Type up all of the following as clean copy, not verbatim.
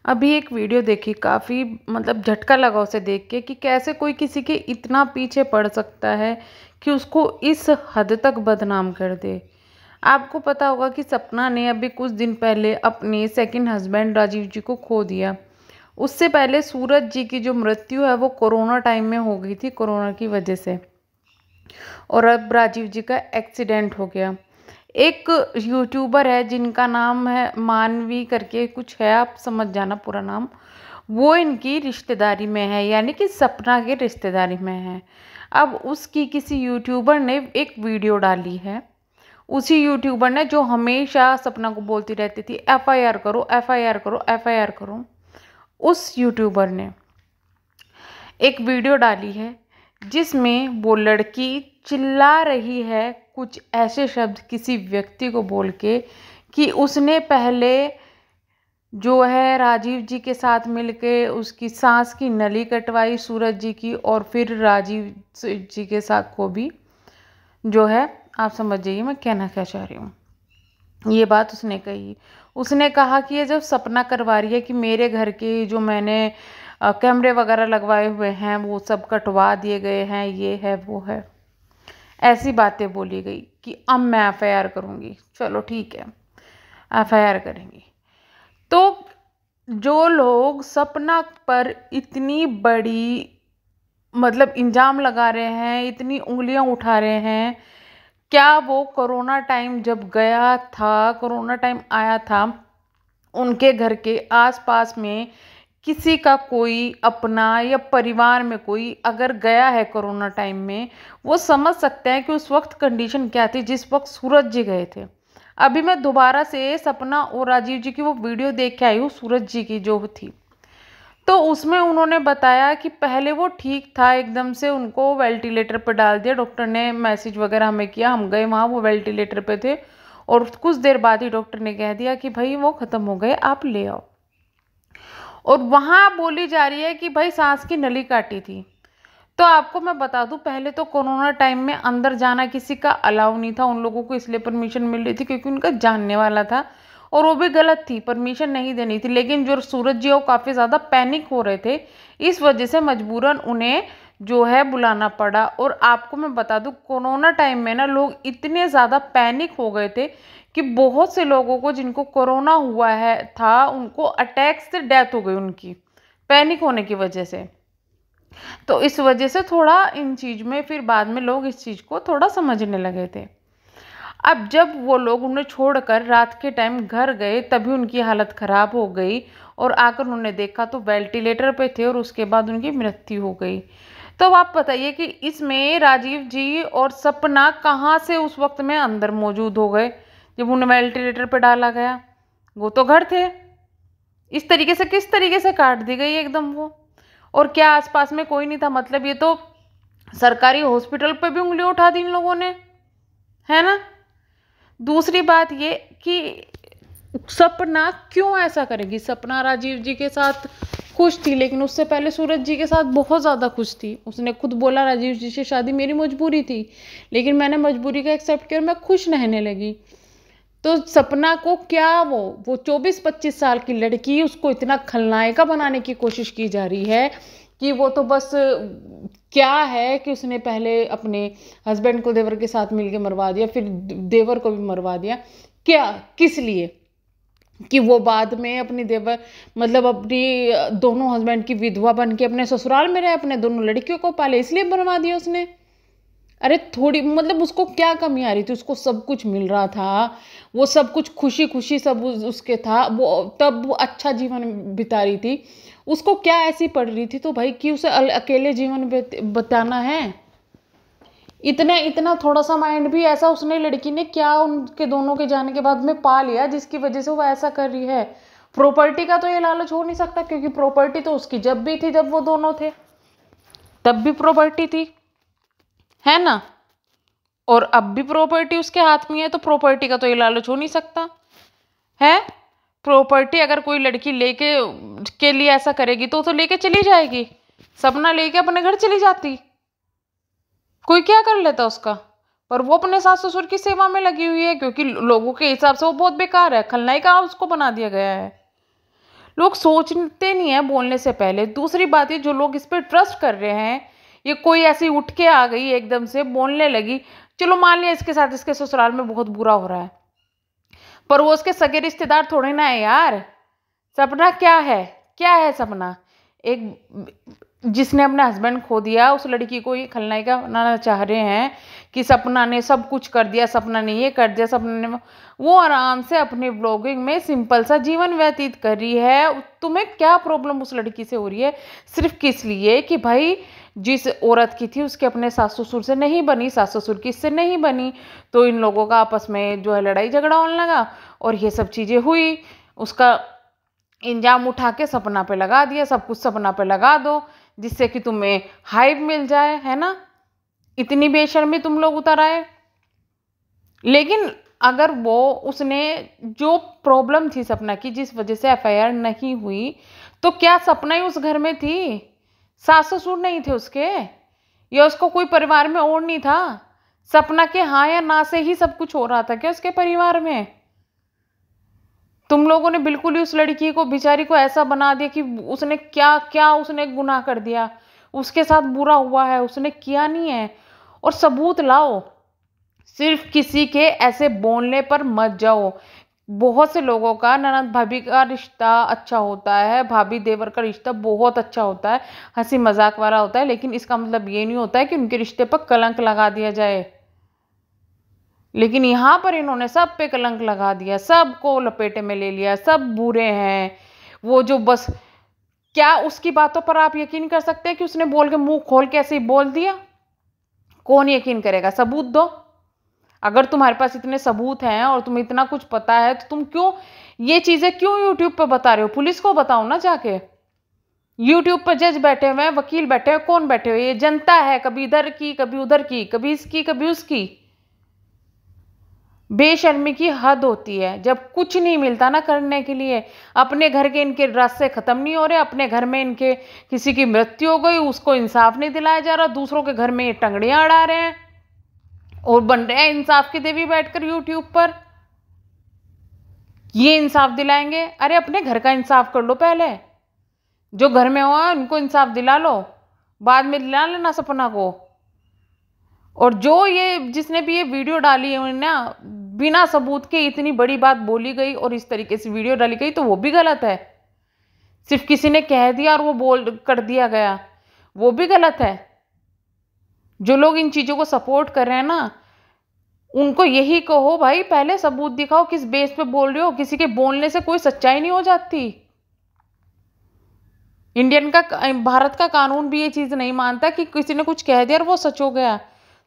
अभी एक वीडियो देखी, काफ़ी मतलब झटका लगा उसे देख के कि कैसे कोई किसी के इतना पीछे पड़ सकता है कि उसको इस हद तक बदनाम कर दे। आपको पता होगा कि सपना ने अभी कुछ दिन पहले अपने सेकंड हस्बैंड राजीव जी को खो दिया। उससे पहले सूरज जी की जो मृत्यु है वो कोरोना टाइम में हो गई थी, कोरोना की वजह से। और अब राजीव जी का एक्सीडेंट हो गया। एक यूट्यूबर है जिनका नाम है मानवी करके कुछ है, आप समझ जाना पूरा नाम। वो इनकी रिश्तेदारी में है, यानी कि सपना के रिश्तेदारी में है। अब उसकी किसी यूट्यूबर ने एक वीडियो डाली है। उसी यूट्यूबर ने जो हमेशा सपना को बोलती रहती थी एफआईआर करो, एफआईआर करो, एफआईआर करो, उस यूट्यूबर ने एक वीडियो डाली है जिसमें वो लड़की चिल्ला रही है कुछ ऐसे शब्द किसी व्यक्ति को बोल के कि उसने पहले जो है राजीव जी के साथ मिलके उसकी सांस की नली कटवाई सूरज जी की, और फिर राजीव जी के साथ को भी जो है, आप समझ जाइए मैं कहना क्या चाह रही हूँ। ये बात उसने कही। उसने कहा कि ये जब सपना करवा रही है कि मेरे घर के जो मैंने कैमरे वगैरह लगवाए हुए हैं वो सब कटवा दिए गए हैं, ये है वो है, ऐसी बातें बोली गई कि अब मैं एफआईआर करूँगी। चलो ठीक है, एफआईआर करेंगी। तो जो लोग सपना पर इतनी बड़ी मतलब इल्ज़ाम लगा रहे हैं, इतनी उंगलियां उठा रहे हैं, क्या वो कोरोना टाइम जब गया था, कोरोना टाइम आया था, उनके घर के आसपास में किसी का कोई अपना या परिवार में कोई अगर गया है कोरोना टाइम में, वो समझ सकते हैं कि उस वक्त कंडीशन क्या थी जिस वक्त सूरज जी गए थे। अभी मैं दोबारा से सपना और राजीव जी की वो वीडियो देख के आई हूँ, सूरज जी की जो थी। तो उसमें उन्होंने बताया कि पहले वो ठीक था, एकदम से उनको वेंटिलेटर पर डाल दिया डॉक्टर ने, मैसेज वगैरह हमें किया, हम गए वहाँ, वो वेंटिलेटर पे थे, और कुछ देर बाद ही डॉक्टर ने कह दिया कि भाई वो ख़त्म हो गए, आप ले आओ। और वहाँ बोली जा रही है कि भाई सांस की नली काटी थी। तो आपको मैं बता दूं, पहले तो कोरोना टाइम में अंदर जाना किसी का अलाउ नहीं था, उन लोगों को इसलिए परमिशन मिल रही थी क्योंकि उनका जानने वाला था, और वो भी गलत थी, परमिशन नहीं देनी थी। लेकिन जो सूरज जी वो काफ़ी ज़्यादा पैनिक हो रहे थे, इस वजह से मजबूरन उन्हें जो है बुलाना पड़ा। और आपको मैं बता दूं, कोरोना टाइम में ना लोग इतने ज़्यादा पैनिक हो गए थे कि बहुत से लोगों को जिनको कोरोना हुआ है था, उनको अटैक से डेथ हो गई उनकी, पैनिक होने की वजह से। तो इस वजह से थोड़ा इन चीज़ में फिर बाद में लोग इस चीज़ को थोड़ा समझने लगे थे। अब जब वो लोग उन्हें छोड़कर रात के टाइम घर गए, तभी उनकी हालत ख़राब हो गई, और आकर उन्होंने देखा तो वेंटिलेटर पे थे, और उसके बाद उनकी मृत्यु हो गई। तो अब आप बताइए कि इसमें राजीव जी और सपना कहाँ से उस वक्त में अंदर मौजूद हो गए जब उन्हें वेंटिलेटर पे डाला गया? वो तो घर थे। इस तरीके से किस तरीके से काट दी गई एकदम वो? और क्या आसपास में कोई नहीं था? मतलब ये तो सरकारी हॉस्पिटल पे भी उंगली उठा दी इन लोगों ने, है ना। दूसरी बात ये कि सपना क्यों ऐसा करेगी? सपना राजीव जी के साथ खुश थी, लेकिन उससे पहले सूरज जी के साथ बहुत ज़्यादा खुश थी। उसने खुद बोला राजीव जी से शादी मेरी मजबूरी थी, लेकिन मैंने मजबूरी का एक्सेप्ट किया और मैं खुश रहने लगी। तो सपना को क्या, वो 24-25 साल की लड़की, उसको इतना खलनायिका बनाने की कोशिश की जा रही है कि वो तो बस क्या है कि उसने पहले अपने हस्बैंड को देवर के साथ मिलके मरवा दिया, फिर देवर को भी मरवा दिया। क्या, किस लिए? कि वो बाद में अपनी देवर मतलब अपनी दोनों हस्बैंड की विधवा बन के अपने ससुराल में रहे, अपने दोनों लड़कियों को पाले, इसलिए मरवा दिया उसने। अरे थोड़ी मतलब उसको क्या कमी आ रही थी? उसको सब कुछ मिल रहा था, वो सब कुछ खुशी खुशी सब उसके था, वो तब वो अच्छा जीवन बिता रही थी। उसको क्या ऐसी पड़ रही थी तो भाई कि उसे अकेले जीवन बिताना है? इतना इतना थोड़ा सा माइंड भी ऐसा उसने, लड़की ने क्या उनके दोनों के जाने के बाद में पा लिया जिसकी वजह से वो ऐसा कर रही है? प्रॉपर्टी का तो ये लालच हो नहीं सकता, क्योंकि प्रॉपर्टी तो उसकी जब भी थी, जब वो दोनों थे तब भी प्रॉपर्टी थी, है ना। और अब भी प्रॉपर्टी उसके हाथ में है, तो प्रॉपर्टी का तो ये लालच हो नहीं सकता है। प्रॉपर्टी अगर कोई लड़की लेके के लिए ऐसा करेगी तो लेके चली जाएगी। सपना लेके अपने घर चली जाती, कोई क्या कर लेता उसका। पर वो अपने सास ससुर की सेवा में लगी हुई है, क्योंकि लोगों के हिसाब से वो बहुत बेकार है, खलनायिका उसको बना दिया गया है। लोग सोचते नहीं है बोलने से पहले। दूसरी बात है, जो लोग इस पे ट्रस्ट कर रहे हैं, ये कोई ऐसी उठ के आ गई एकदम से बोलने लगी, चलो मान लिया इसके साथ इसके ससुराल में बहुत बुरा हो रहा है, पर वो उसके सगे रिश्तेदार थोड़े ना है यार। सपना क्या है सपना? एक जिसने अपना हस्बैंड खो दिया, उस लड़की को ये खलनायिका बनाना चाह रहे हैं कि सपना ने सब कुछ कर दिया, सपना ने ये कर दिया, सपना ने वो आराम से अपने ब्लॉगिंग में सिंपल सा जीवन व्यतीत कर रही है। तुम्हें क्या प्रॉब्लम उस लड़की से हो रही है? सिर्फ किस लिए कि भाई जिस औरत की थी उसके अपने सास ससुर से नहीं बनी, सास ससुर की इससे नहीं बनी, तो इन लोगों का आपस में जो है लड़ाई झगड़ा होने लगा और ये सब चीज़ें हुई। उसका इंजाम उठा के सपना पे लगा दिया, सब कुछ सपना पे लगा दो जिससे कि तुम्हें हाइप मिल जाए, है ना? इतनी बेशर्मी तुम लोग उतर आए। लेकिन अगर वो उसने जो प्रॉब्लम थी सपना की, जिस वजह से एफआईआर नहीं हुई, तो क्या सपना ही उस घर में थी? सास ससुर नहीं थे उसके, या उसको कोई परिवार में और नहीं था? सपना के हाँ या ना से ही सब कुछ हो रहा था क्या उसके परिवार में? तुम लोगों ने बिल्कुल ही उस लड़की को, बेचारी को ऐसा बना दिया कि उसने क्या क्या उसने गुनाह कर दिया, उसके साथ बुरा हुआ है, उसने किया नहीं है। और सबूत लाओ, सिर्फ किसी के ऐसे बोलने पर मत जाओ। बहुत से लोगों का ननद भाभी का रिश्ता अच्छा होता है, भाभी देवर का रिश्ता बहुत अच्छा होता है, हंसी मजाक वाला होता है, लेकिन इसका मतलब ये नहीं होता है कि उनके रिश्ते पर कलंक लगा दिया जाए। लेकिन यहाँ पर इन्होंने सब पे कलंक लगा दिया, सबको लपेटे में ले लिया, सब बुरे हैं। वो जो बस क्या उसकी बातों पर आप यकीन कर सकते हैं कि उसने बोल के मुंह खोल के ऐसे ही बोल दिया? कौन यकीन करेगा? सबूत दो। अगर तुम्हारे पास इतने सबूत हैं और तुम्हें इतना कुछ पता है, तो तुम क्यों ये चीजें क्यों यूट्यूब पर बता रहे हो? पुलिस को बताओ ना जाके। यूट्यूब पर जज बैठे हुए हैं, वकील बैठे हुए, कौन बैठे हुए? ये जनता है, कभी इधर की कभी उधर की, कभी इसकी कभी उसकी। बेशर्मी की हद होती है जब कुछ नहीं मिलता ना करने के लिए। अपने घर के इनके रास्ते खत्म नहीं हो रहे, अपने घर में इनके किसी की मृत्यु हो गई, उसको इंसाफ नहीं दिलाया जा रहा, दूसरों के घर में ये टंगड़ियां अड़ा रहे हैं और बन रहे हैं इंसाफ की देवी बैठकर यूट्यूब पर। ये इंसाफ दिलाएंगे? अरे अपने घर का इंसाफ कर लो पहले, जो घर में हुआ उनको इंसाफ दिला लो, बाद में दिला लेना सपना को। और जो ये जिसने भी ये वीडियो डाली है ना, बिना सबूत के इतनी बड़ी बात बोली गई और इस तरीके से वीडियो डाली गई, तो वो भी गलत है। सिर्फ किसी ने कह दिया और वो बोल कर दिया गया, वो भी गलत है। जो लोग इन चीजों को सपोर्ट कर रहे हैं ना, उनको यही कहो भाई पहले सबूत दिखाओ, किस बेस पे बोल रहे हो? किसी के बोलने से कोई सच्चाई नहीं हो जाती। भारत का कानून भी ये चीज नहीं मानता कि किसी ने कुछ कह दिया और वो सच हो गया।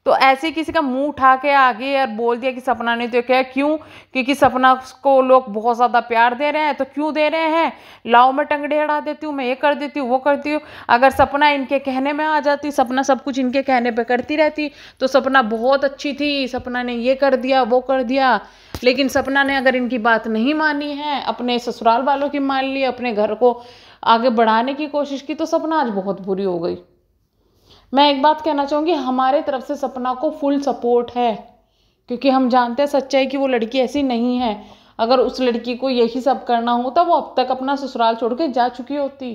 तो ऐसे किसी का मुंह उठा के आगे और बोल दिया कि सपना ने तो क्या, क्यों? क्योंकि सपना को लोग बहुत ज्यादा प्यार दे रहे हैं, तो क्यों दे रहे हैं? लाओ मैं टंगड़े अड़ा देती हूँ, मैं ये कर देती हूँ, वो करती हूँ। अगर सपना इनके कहने में आ जाती, सपना सब कुछ इनके कहने पे करती रहती, तो सपना बहुत अच्छी थी, सपना ने ये कर दिया वो कर दिया। लेकिन सपना ने अगर इनकी बात नहीं मानी है, अपने ससुराल वालों की मान ली, अपने घर को आगे बढ़ाने की कोशिश की, तो सपना आज बहुत बुरी हो गई। मैं एक बात कहना चाहूँगी, हमारे तरफ से सपना को फुल सपोर्ट है, क्योंकि हम जानते हैं सच्चाई कि वो लड़की ऐसी नहीं है। अगर उस लड़की को यही सब करना होता, वो अब तक अपना ससुराल छोड़ के जा चुकी होती।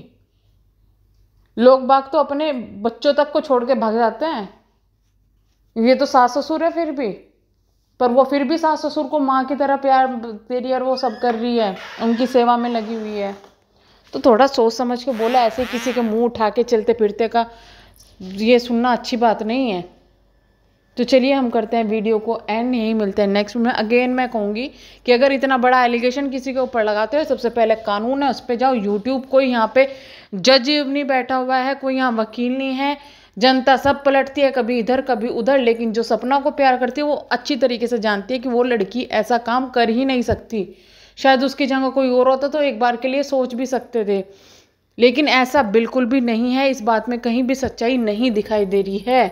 लोग बाग तो अपने बच्चों तक को छोड़ के भाग जाते हैं। ये तो सास ससुर है फिर भी, पर वो फिर भी सास ससुर को माँ की तरह प्यार दे रही है और वो सब कर रही है, उनकी सेवा में लगी हुई है। तो थोड़ा सोच समझ के बोला, ऐसे किसी के मुंह उठा के चलते फिरते का ये सुनना अच्छी बात नहीं है। तो चलिए हम करते हैं वीडियो को एंड, यहीं मिलते हैं नेक्स्ट में। अगेन मैं कहूँगी कि अगर इतना बड़ा एलिगेशन किसी के ऊपर लगाते हो, सबसे पहले कानून है उस पर जाओ। यूट्यूब कोई यहाँ पे जज नहीं बैठा हुआ है, कोई यहाँ वकील नहीं है। जनता सब पलटती है, कभी इधर कभी उधर, लेकिन जो सपना को प्यार करती है वो अच्छी तरीके से जानती है कि वो लड़की ऐसा काम कर ही नहीं सकती। शायद उसकी जगह कोई और होता तो एक बार के लिए सोच भी सकते थे, लेकिन ऐसा बिल्कुल भी नहीं है। इस बात में कहीं भी सच्चाई नहीं दिखाई दे रही है।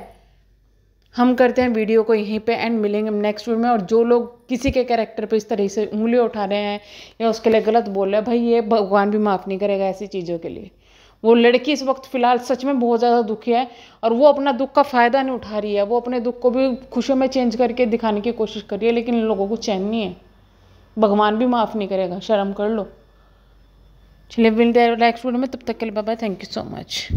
हम करते हैं वीडियो को यहीं पे एंड, मिलेंगे नेक्स्ट वीडियो में। और जो लोग किसी के कैरेक्टर पे इस तरह से उंगली उठा रहे हैं या उसके लिए गलत बोल रहे हैं, भाई ये भगवान भी माफ़ नहीं करेगा ऐसी चीज़ों के लिए। वो लड़की इस वक्त फ़िलहाल सच में बहुत ज़्यादा दुखी है और वो अपना दुख का फ़ायदा नहीं उठा रही है। वो अपने दुख को भी खुशियों में चेंज करके दिखाने की कोशिश कर रही है, लेकिन इन लोगों को चैन नहीं है। भगवान भी माफ़ नहीं करेगा, शर्म कर लो। चलिए मिलते हैं नेक्स्ट वीडियो में, तब तक के लिए bye bye, thank you so much.